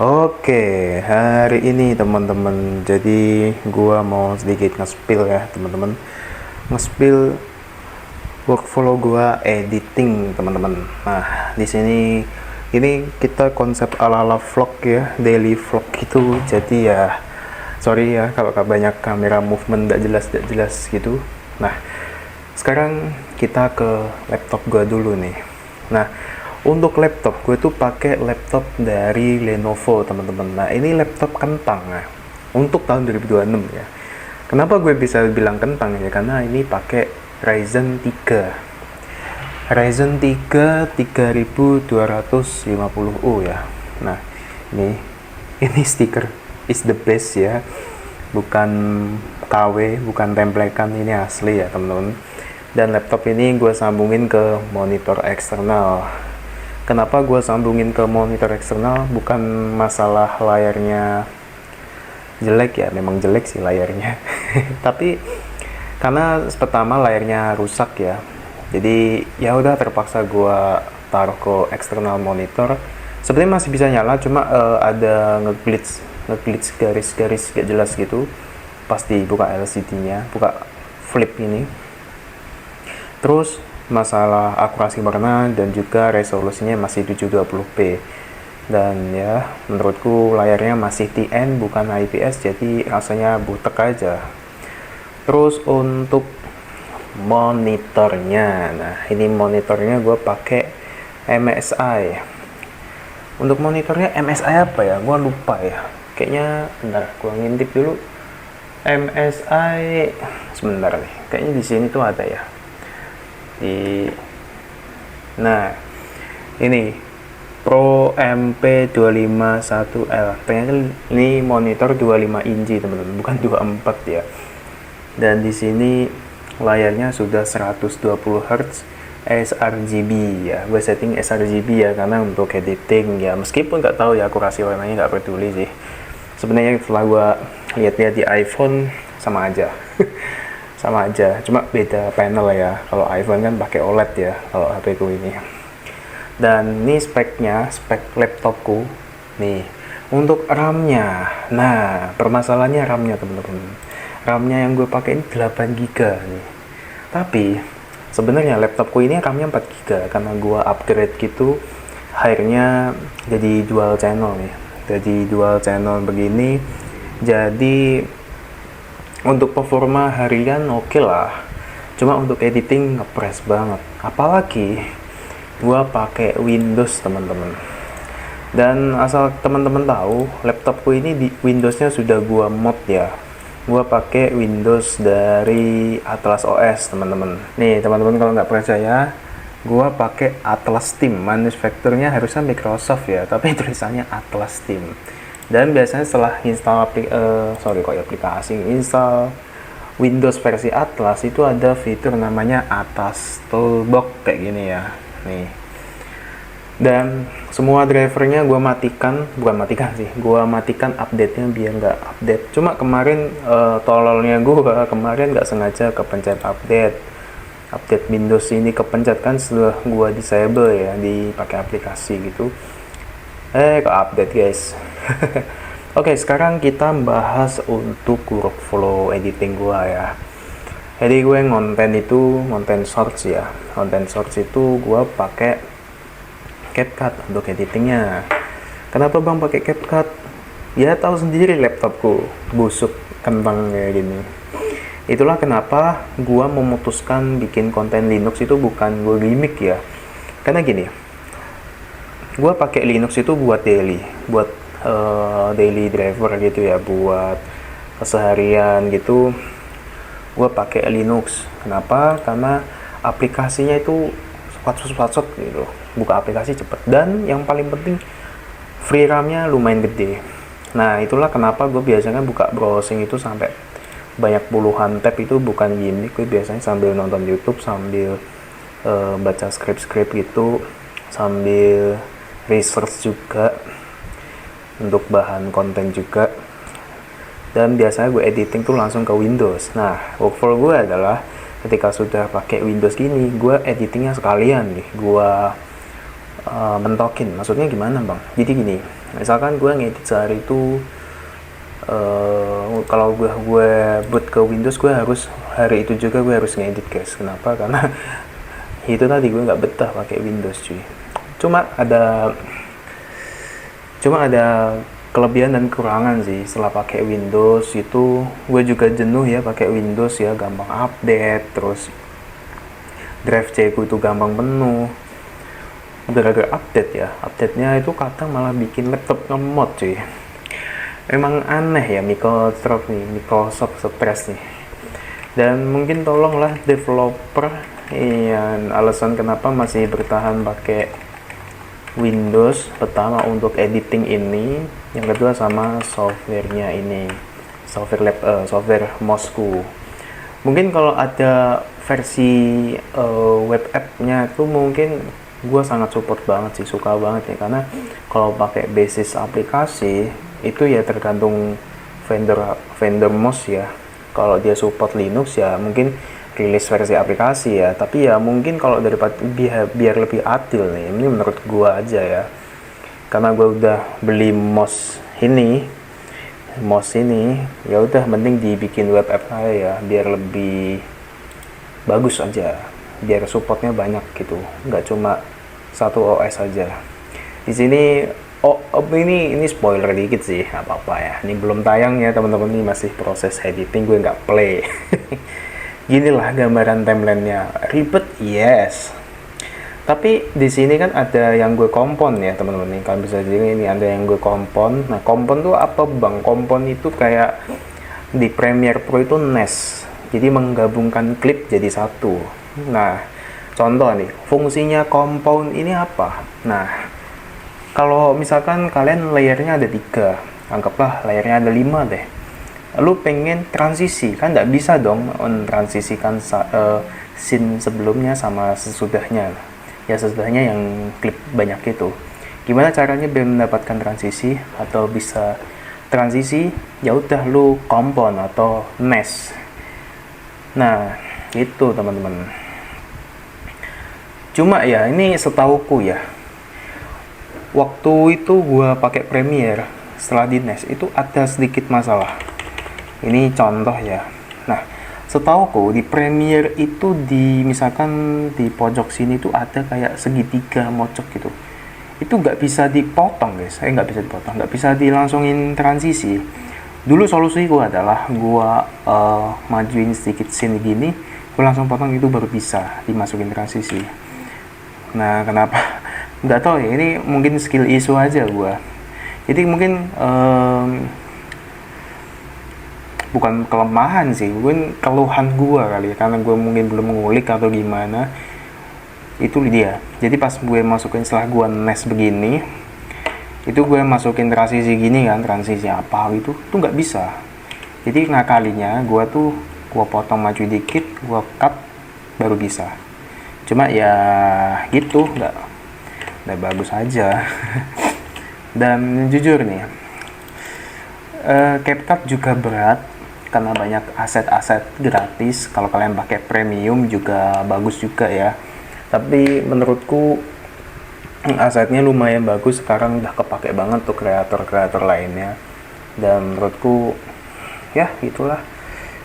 Oke, hari ini teman-teman, jadi gua mau sedikit nge-spill ya teman-teman, nge-spill workflow gua editing teman-teman. Nah, di sini ini kita konsep ala-ala vlog ya, daily vlog gitu. Jadi ya, sorry ya kalau banyak kamera movement gak jelas gitu. Nah, sekarang kita ke laptop gua dulu nih. Nah, untuk laptop gue tuh pakai laptop dari Lenovo teman-teman. Nah, ini laptop kentang ya, untuk tahun 2026 ya. Kenapa gue bisa bilang kentang ya, karena ini pakai Ryzen 3 3250U ya. Nah, ini stiker is the best ya, bukan KW, bukan templatekan, ini asli ya teman-teman. Dan laptop ini gue sambungin ke monitor eksternal. Kenapa gue sambungin ke monitor eksternal? Bukan masalah layarnya jelek ya, memang jelek sih layarnya. Tapi karena pertama layarnya rusak ya, jadi ya udah terpaksa gue taruh ke eksternal monitor. Sebenarnya masih bisa nyala, cuma ada ngeglitch garis-garis gak jelas gitu pas dibuka LCD-nya, buka flip ini. Terus masalah akurasi warna dan juga resolusinya masih 720p, dan ya menurutku layarnya masih TN bukan IPS, jadi rasanya butek aja. Terus untuk monitornya, nah ini monitornya gue pakai MSI. Untuk monitornya MSI apa ya, gue lupa ya, kayaknya bentar gue ngintip dulu. MSI sebentar nih, kayaknya di sini tuh ada ya. Nah, ini Pro MP251L. Ternyata ini monitor 25 inci teman-teman, bukan 24 ya. Dan di sini layarnya sudah 120 Hz sRGB ya. Gue setting sRGB ya karena untuk editing ya, meskipun nggak tahu ya akurasi warnanya, nggak peduli sih. Sebenarnya setelah gue lihat-lihat di iPhone sama aja. Sama aja, cuma beda panel ya. Kalau iPhone kan pakai OLED ya, kalau HP ku ini. Dan ini speknya, spek laptopku nih. Untuk RAM-nya, nah permasalahannya RAM-nya teman-teman. RAM-nya yang gue pakai ini 8 GB nih. Tapi sebenarnya laptopku ini RAM-nya 4 GB karena gue upgrade gitu. Akhirnya jadi dual channel nih. Jadi dual channel begini. Jadi untuk performa harian oke lah, cuma untuk editing ngepres banget. Apalagi gua pakai Windows teman-teman. Dan asal teman-teman tahu, laptopku ini di Windowsnya sudah gua mod ya. Gua pakai Windows dari Atlas OS teman-teman. Nih teman-teman, kalau nggak percaya, gua pakai Atlas Team. Manufakturnya harusnya Microsoft ya, tapi tulisannya Atlas Team. Dan biasanya setelah install install Windows versi Atlas itu ada fitur namanya Atlas Toolbox kayak gini ya nih. Dan semua drivernya gue matikan, gue matikan update-nya biar nggak update. Cuma kemarin tololnya gue kemarin nggak sengaja kepencet update Windows ini, kepencet kan setelah gue disable ya, dipakai aplikasi gitu, ke update guys. Oke, sekarang kita bahas untuk workflow editing gua ya. Jadi gue konten shorts ya. Konten shorts itu gua pakai CapCut untuk editingnya. Kenapa bang pakai CapCut? Ya tahu sendiri laptopku busuk kentang kayak gini. Itulah kenapa gua memutuskan bikin konten Linux itu bukan gue gimmick ya. Karena gini, gua pakai Linux itu buat daily driver gitu ya, buat keseharian gitu. Gue pakai Linux. Kenapa? Karena aplikasinya itu cepat gitu, buka aplikasi cepet, dan yang paling penting free RAM-nya lumayan gede. Nah itulah kenapa gue biasanya buka browsing itu sampai banyak puluhan tab. Itu bukan gimmick, gue biasanya sambil nonton YouTube, sambil baca skrip gitu, sambil research juga untuk bahan konten juga. Dan biasanya gue editing tuh langsung ke Windows. Nah, workflow gue adalah ketika sudah pakai Windows gini, gue editingnya sekalian nih, gue mentokin. Maksudnya gimana bang? Jadi gini, Misalkan gue ngedit sehari itu kalau gue boot ke Windows, gue harus hari itu juga gue harus ngedit guys. Kenapa? Karena itu tadi gue nggak betah pakai Windows cuy. Cuma ada kelebihan dan kekurangan sih. Setelah pakai Windows itu gue juga jenuh ya pakai Windows ya, gampang update, terus drive C ku itu gampang penuh. Gara-gara update-nya itu kadang malah bikin laptop ngemot cuy. Emang aneh ya Microsoft stres nih. Dan mungkin tolonglah developer yang alasan kenapa masih bertahan pakai Windows, pertama untuk editing ini, yang kedua sama softwarenya ini, software mouse-ku. Mungkin kalau ada versi web app-nya itu mungkin gue sangat support banget sih, suka banget ya, karena kalau pakai basis aplikasi itu ya tergantung vendor mouse ya. Kalau dia support Linux ya mungkin rilis versi aplikasi ya, tapi ya mungkin kalau daripada biar lebih adil nih, ini menurut gue aja ya, karena gue udah beli mouse ini ya udah mending dibikin web app aja ya, biar lebih bagus aja, biar supportnya banyak gitu, nggak cuma satu OS aja. Di sini ini spoiler dikit sih, nggak apa-apa ya, ini belum tayang ya teman-teman, ini masih proses editing, gue nggak play. Ginilah gambaran timelinenya, ribet yes, tapi di sini kan ada yang gue kompon ya teman-teman nih, kalian bisa lihat ini ada yang gue kompon. Nah, kompon tuh apa bang? Kompon itu kayak di Premiere Pro itu NES, jadi menggabungkan klip jadi satu. Nah, contoh nih, fungsinya kompon ini apa? Nah, kalau misalkan kalian layernya ada 3, anggaplah layernya ada 5 deh, lu pengen transisi, kan nggak bisa dong transisikan scene sebelumnya sama sesudahnya ya, sesudahnya yang klip banyak itu. Gimana caranya biar mendapatkan transisi atau bisa transisi? Ya udah lu kompon atau mesh. Nah itu teman-teman, cuma ya ini setauku ya, waktu itu gua pakai Premiere setelah di NES itu ada sedikit masalah. Ini contoh ya. Nah, setauku di Premiere itu misalkan di pojok sini tuh ada kayak segitiga mocok gitu. Itu nggak bisa dipotong guys. Nggak bisa dipotong, nggak bisa dilangsungin transisi. Dulu solusi gue adalah gue majuin sedikit sini gini, gue langsung potong, itu baru bisa dimasukin transisi. Nah, kenapa? Nggak tahu ya. Ini mungkin skill issue aja gue. Jadi mungkin bukan kelemahan sih, mungkin keluhan gue kali ya, karena gue mungkin belum mengulik atau gimana. Itu dia. Jadi pas gue masukin, setelah gue NES begini, itu gue masukin transisi gini kan, transisi apa gitu tuh nggak bisa. Jadi ngakalinya gue potong maju dikit, gue cut, baru bisa. Cuma ya gitu, nggak bagus aja. Dan jujur nih, CapCut juga berat karena banyak aset-aset gratis. Kalau kalian pakai premium juga bagus juga ya, tapi menurutku asetnya lumayan bagus, sekarang udah kepake banget tuh kreator-kreator lainnya. Dan menurutku ya itulah,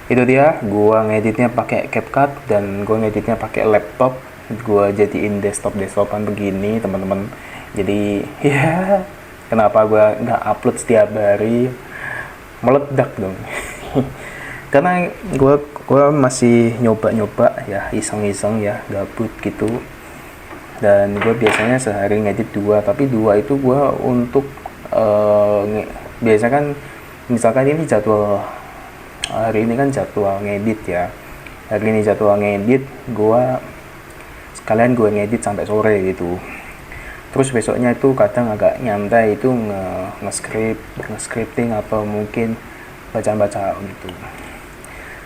itu dia gua ngeditnya pakai CapCut dan gua ngeditnya pakai laptop. Gua jadiin desktopan begini teman-teman. Jadi ya kenapa gua nggak upload setiap hari, meledak dong. Karena gue masih nyoba ya, iseng-iseng ya, gabut gitu. Dan gue biasanya sehari ngedit 2, tapi 2 itu gue untuk biasa kan, misalkan ini jadwal hari ini kan jadwal ngedit ya, hari ini jadwal ngedit, sekalian gue ngedit sampai sore gitu. Terus besoknya itu kadang agak nyantai, itu nge-scripting atau mungkin baca-baca gitu.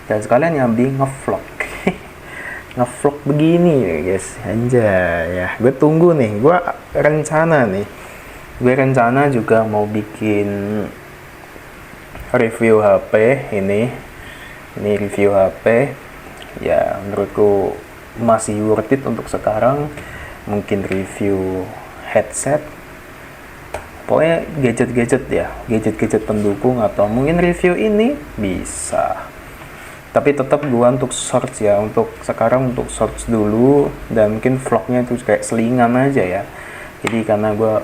Dan sekalian nyambi ngevlog. Ngevlog begini ya guys, anjay ya. Gue tunggu nih, gue rencana juga mau bikin review HP ini review HP ya, menurutku masih worth it untuk sekarang. Mungkin review headset Pokoknya gadget-gadget ya, gadget-gadget pendukung atau mungkin review ini bisa. Tapi tetap gua untuk search ya, untuk sekarang untuk search dulu, dan mungkin vlognya itu kayak selingan aja ya. Jadi karena gua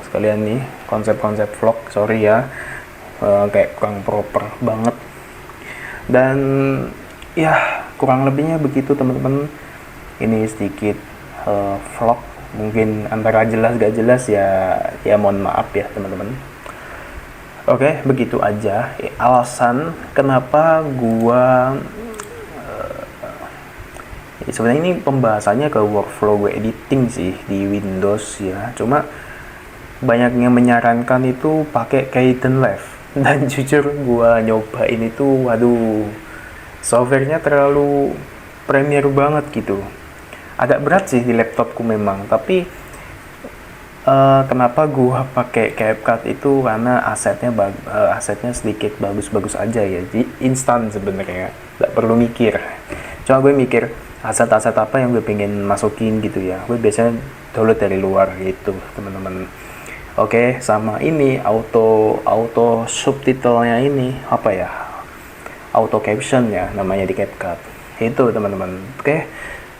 sekalian nih konsep-konsep vlog, sorry ya, kayak kurang proper banget. Dan ya kurang lebihnya begitu teman-teman. Ini sedikit vlog, mungkin antara jelas gak jelas ya, ya mohon maaf ya teman-teman. Oke, begitu aja alasan kenapa gua sebenarnya ini pembahasannya ke workflow gue editing sih di Windows ya. Cuma banyak yang menyarankan itu pakai Kdenlive, dan jujur gua nyobain itu, waduh, softwarenya terlalu Premiere banget gitu. Agak berat sih di laptopku memang, tapi kenapa gua pakai CapCut itu karena asetnya sedikit bagus-bagus aja ya. Jadi instan sebenarnya, nggak perlu mikir. Cuma gue mikir aset-aset apa yang gue pengen masukin gitu ya. Gue biasanya download dari luar gitu teman-teman. Oke, sama ini auto subtitlenya ini apa ya? Auto caption ya namanya di CapCut. Itu teman-teman. Oke.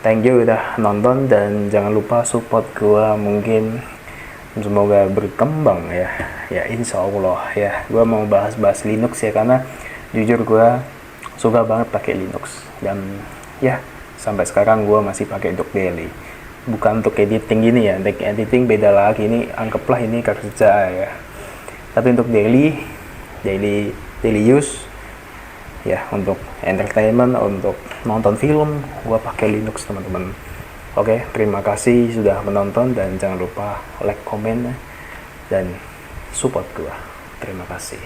Thank you udah nonton, dan jangan lupa support gua, mungkin semoga berkembang ya. Ya insya Allah ya. Gua mau bahas-bahas Linux ya, karena jujur gua suka banget pakai Linux, dan ya sampai sekarang gua masih pakai untuk daily. Bukan untuk editing gini ya, untuk editing beda lagi, ini anggaplah ini kerja ya. Tapi untuk daily use ya, untuk entertainment, untuk nonton film, gua pakai Linux teman-teman. Oke, terima kasih sudah menonton, dan jangan lupa like, komen, dan support gua. Terima kasih.